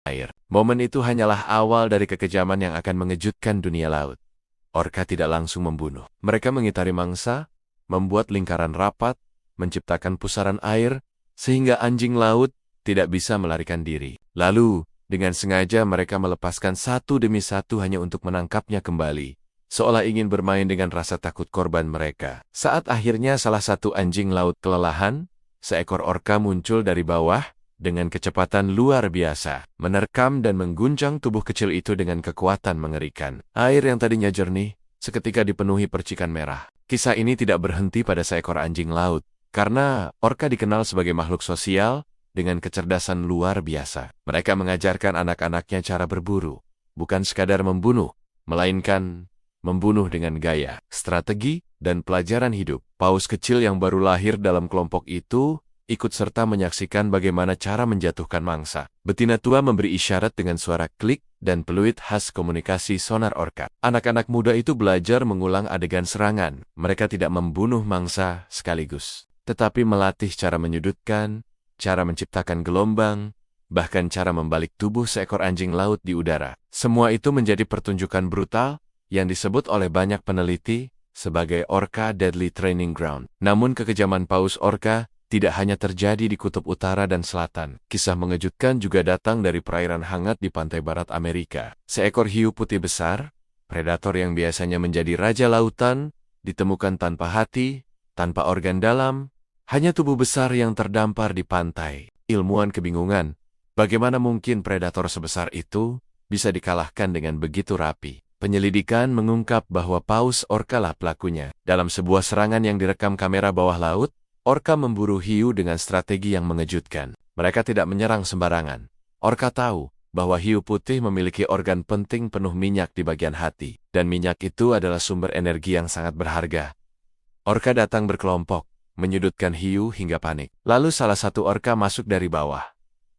air. Momen itu hanyalah awal dari kekejaman yang akan mengejutkan dunia laut. Orka tidak langsung membunuh. Mereka mengitari mangsa, membuat lingkaran rapat, menciptakan pusaran air, sehingga anjing laut tidak bisa melarikan diri. Lalu, dengan sengaja mereka melepaskan satu demi satu hanya untuk menangkapnya kembali, seolah ingin bermain dengan rasa takut korban mereka. Saat akhirnya salah satu anjing laut kelelahan, seekor orka muncul dari bawah dengan kecepatan luar biasa, menerkam dan mengguncang tubuh kecil itu dengan kekuatan mengerikan. Air yang tadinya jernih, seketika dipenuhi percikan merah. Kisah ini tidak berhenti pada seekor anjing laut, karena orka dikenal sebagai makhluk sosial dengan kecerdasan luar biasa. Mereka mengajarkan anak-anaknya cara berburu, bukan sekadar membunuh, melainkan membunuh dengan gaya, strategi, dan pelajaran hidup. Paus kecil yang baru lahir dalam kelompok itu ikut serta menyaksikan bagaimana cara menjatuhkan mangsa. Betina tua memberi isyarat dengan suara klik dan peluit khas komunikasi sonar orka. Anak-anak muda itu belajar mengulang adegan serangan. Mereka tidak membunuh mangsa sekaligus, tetapi melatih cara menyudutkan, cara menciptakan gelombang, bahkan cara membalik tubuh seekor anjing laut di udara. Semua itu menjadi pertunjukan brutal yang disebut oleh banyak peneliti sebagai Orca Deadly Training Ground. Namun kekejaman paus orka tidak hanya terjadi di kutub utara dan selatan. Kisah mengejutkan juga datang dari perairan hangat di pantai barat Amerika. Seekor hiu putih besar, predator yang biasanya menjadi raja lautan, ditemukan tanpa hati, tanpa organ dalam, hanya tubuh besar yang terdampar di pantai. Ilmuwan kebingungan, bagaimana mungkin predator sebesar itu bisa dikalahkan dengan begitu rapi. Penyelidikan mengungkap bahwa paus orka lah pelakunya. Dalam sebuah serangan yang direkam kamera bawah laut, orka memburu hiu dengan strategi yang mengejutkan. Mereka tidak menyerang sembarangan. Orka tahu bahwa hiu putih memiliki organ penting penuh minyak di bagian hati, dan minyak itu adalah sumber energi yang sangat berharga. Orka datang berkelompok, menyudutkan hiu hingga panik. Lalu salah satu orka masuk dari bawah,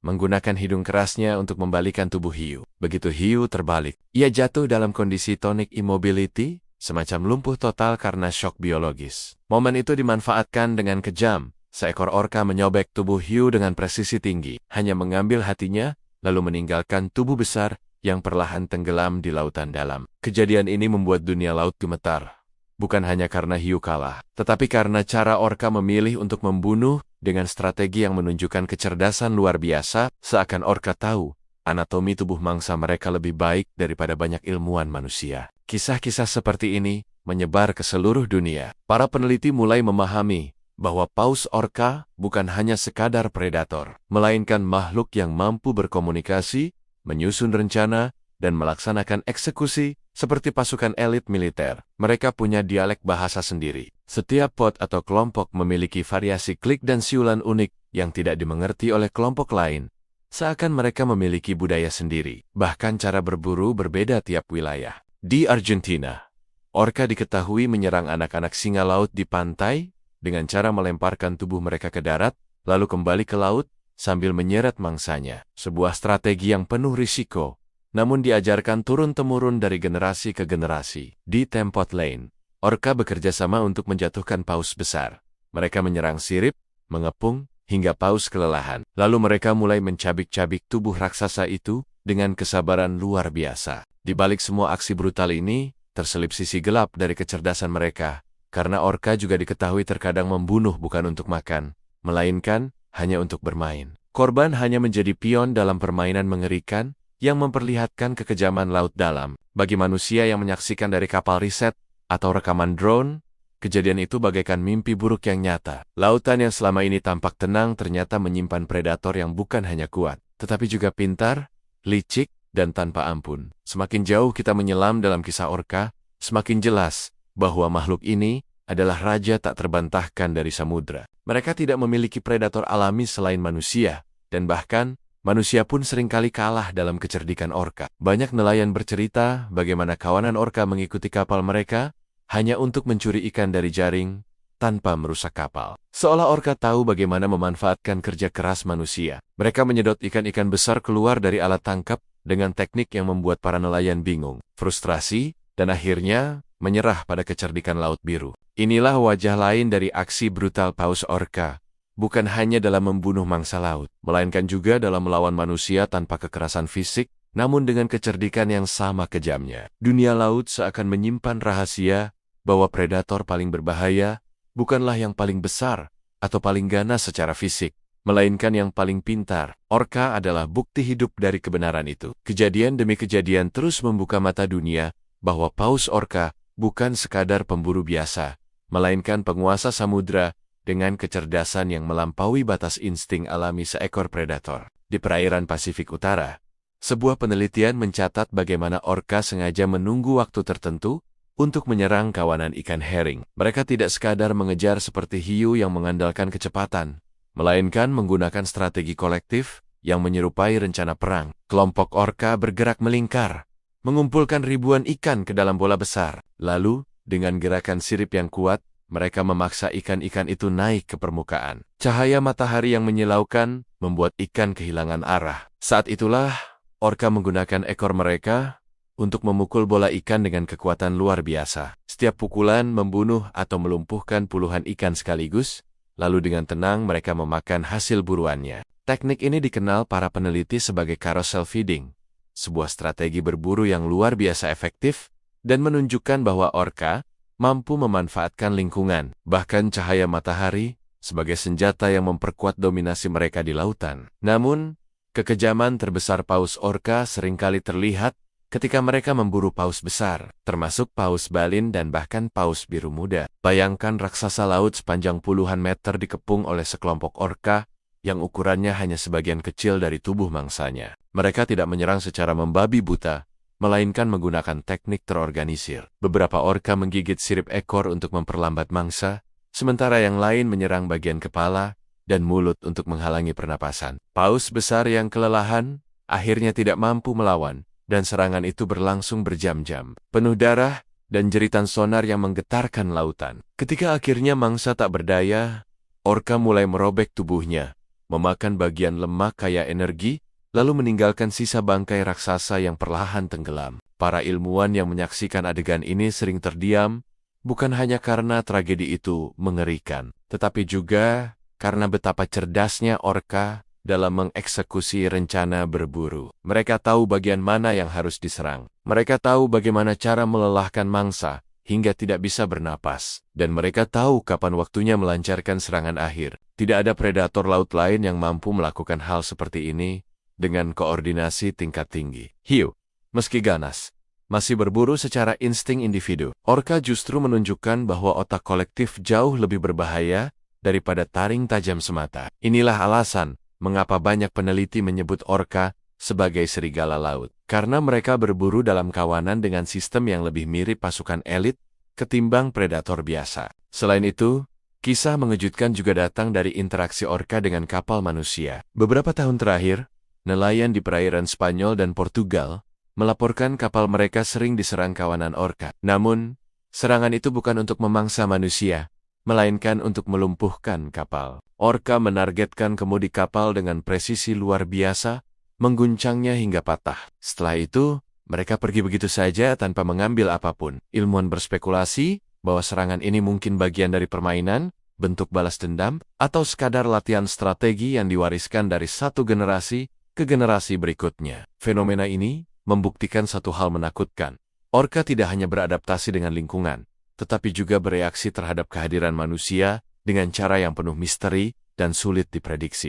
menggunakan hidung kerasnya untuk membalikan tubuh hiu. Begitu hiu terbalik, ia jatuh dalam kondisi tonic immobility, semacam lumpuh total karena syok biologis. Momen itu dimanfaatkan dengan kejam. Seekor orka menyobek tubuh hiu dengan presisi tinggi, hanya mengambil hatinya, lalu meninggalkan tubuh besar yang perlahan tenggelam di lautan dalam. Kejadian ini membuat dunia laut gemetar. Bukan hanya karena hiu kalah, tetapi karena cara orka memilih untuk membunuh dengan strategi yang menunjukkan kecerdasan luar biasa, seakan orka tahu anatomi tubuh mangsa mereka lebih baik daripada banyak ilmuwan manusia. Kisah-kisah seperti ini menyebar ke seluruh dunia. Para peneliti mulai memahami bahwa paus orka bukan hanya sekadar predator, melainkan makhluk yang mampu berkomunikasi, menyusun rencana, dan melaksanakan eksekusi seperti pasukan elit militer. Mereka punya dialek bahasa sendiri. Setiap pot atau kelompok memiliki variasi klik dan siulan unik yang tidak dimengerti oleh kelompok lain. Seakan mereka memiliki budaya sendiri. Bahkan cara berburu berbeda tiap wilayah. Di Argentina, orka diketahui menyerang anak-anak singa laut di pantai dengan cara melemparkan tubuh mereka ke darat, lalu kembali ke laut sambil menyeret mangsanya. Sebuah strategi yang penuh risiko, namun diajarkan turun-temurun dari generasi ke generasi. Di Tempot Lane, orka bekerja sama untuk menjatuhkan paus besar. Mereka menyerang sirip, mengepung, hingga paus kelelahan. Lalu mereka mulai mencabik-cabik tubuh raksasa itu dengan kesabaran luar biasa. Di balik semua aksi brutal ini, terselip sisi gelap dari kecerdasan mereka, karena orka juga diketahui terkadang membunuh bukan untuk makan, melainkan hanya untuk bermain. Korban hanya menjadi pion dalam permainan mengerikan yang memperlihatkan kekejaman laut dalam. Bagi manusia yang menyaksikan dari kapal riset atau rekaman drone, kejadian itu bagaikan mimpi buruk yang nyata. Lautan yang selama ini tampak tenang ternyata menyimpan predator yang bukan hanya kuat, tetapi juga pintar, licik, dan tanpa ampun. Semakin jauh kita menyelam dalam kisah orka, semakin jelas bahwa makhluk ini adalah raja tak terbantahkan dari samudra. Mereka tidak memiliki predator alami selain manusia, dan bahkan manusia pun seringkali kalah dalam kecerdikan orka. Banyak nelayan bercerita bagaimana kawanan orka mengikuti kapal mereka hanya untuk mencuri ikan dari jaring tanpa merusak kapal. Seolah orka tahu bagaimana memanfaatkan kerja keras manusia. Mereka menyedot ikan-ikan besar keluar dari alat tangkap dengan teknik yang membuat para nelayan bingung, frustrasi, dan akhirnya menyerah pada kecerdikan laut biru. Inilah wajah lain dari aksi brutal paus orka, bukan hanya dalam membunuh mangsa laut, melainkan juga dalam melawan manusia tanpa kekerasan fisik, namun dengan kecerdikan yang sama kejamnya. Dunia laut seakan menyimpan rahasia bahwa predator paling berbahaya bukanlah yang paling besar atau paling ganas secara fisik, melainkan yang paling pintar. Orka adalah bukti hidup dari kebenaran itu. Kejadian demi kejadian terus membuka mata dunia bahwa paus orka bukan sekadar pemburu biasa, melainkan penguasa samudra dengan kecerdasan yang melampaui batas insting alami seekor predator. Di perairan Pasifik Utara, sebuah penelitian mencatat bagaimana orka sengaja menunggu waktu tertentu untuk menyerang kawanan ikan herring. Mereka tidak sekadar mengejar seperti hiu yang mengandalkan kecepatan, melainkan menggunakan strategi kolektif yang menyerupai rencana perang. Kelompok orka bergerak melingkar, mengumpulkan ribuan ikan ke dalam bola besar. Lalu, dengan gerakan sirip yang kuat, mereka memaksa ikan-ikan itu naik ke permukaan. Cahaya matahari yang menyilaukan membuat ikan kehilangan arah. Saat itulah, orka menggunakan ekor mereka untuk memukul bola ikan dengan kekuatan luar biasa. Setiap pukulan membunuh atau melumpuhkan puluhan ikan sekaligus, lalu dengan tenang mereka memakan hasil buruannya. Teknik ini dikenal para peneliti sebagai carousel feeding, sebuah strategi berburu yang luar biasa efektif dan menunjukkan bahwa orka mampu memanfaatkan lingkungan, bahkan cahaya matahari, sebagai senjata yang memperkuat dominasi mereka di lautan. Namun, kekejaman terbesar paus orka seringkali terlihat ketika mereka memburu paus besar, termasuk paus balin dan bahkan paus biru muda. Bayangkan raksasa laut sepanjang puluhan meter dikepung oleh sekelompok orka yang ukurannya hanya sebagian kecil dari tubuh mangsanya. Mereka tidak menyerang secara membabi buta, melainkan menggunakan teknik terorganisir. Beberapa orka menggigit sirip ekor untuk memperlambat mangsa, sementara yang lain menyerang bagian kepala dan mulut untuk menghalangi pernapasan. Paus besar yang kelelahan akhirnya tidak mampu melawan, dan serangan itu berlangsung berjam-jam, penuh darah dan jeritan sonar yang menggetarkan lautan. Ketika akhirnya mangsa tak berdaya, orka mulai merobek tubuhnya, memakan bagian lemak kaya energi, lalu meninggalkan sisa bangkai raksasa yang perlahan tenggelam. Para ilmuwan yang menyaksikan adegan ini sering terdiam, bukan hanya karena tragedi itu mengerikan, tetapi juga karena betapa cerdasnya orka dalam mengeksekusi rencana berburu. Mereka tahu bagian mana yang harus diserang. Mereka tahu bagaimana cara melelahkan mangsa hingga tidak bisa bernapas. Dan mereka tahu kapan waktunya melancarkan serangan akhir. Tidak ada predator laut lain yang mampu melakukan hal seperti ini dengan koordinasi tingkat tinggi. Hiu, meski ganas, masih berburu secara insting individu. Orka justru menunjukkan bahwa otak kolektif jauh lebih berbahaya daripada taring tajam semata. Inilah alasan mengapa banyak peneliti menyebut orka sebagai serigala laut. Karena mereka berburu dalam kawanan dengan sistem yang lebih mirip pasukan elit ketimbang predator biasa. Selain itu, kisah mengejutkan juga datang dari interaksi orka dengan kapal manusia. Beberapa tahun terakhir, nelayan di perairan Spanyol dan Portugal melaporkan kapal mereka sering diserang kawanan orka. Namun, serangan itu bukan untuk memangsa manusia, melainkan untuk melumpuhkan kapal. Orka menargetkan kemudi kapal dengan presisi luar biasa, mengguncangnya hingga patah. Setelah itu, mereka pergi begitu saja tanpa mengambil apapun. Ilmuwan berspekulasi bahwa serangan ini mungkin bagian dari permainan, bentuk balas dendam, atau sekadar latihan strategi yang diwariskan dari satu generasi ke generasi berikutnya. Fenomena ini membuktikan satu hal menakutkan. Orka tidak hanya beradaptasi dengan lingkungan, tetapi juga bereaksi terhadap kehadiran manusia dengan cara yang penuh misteri dan sulit diprediksi.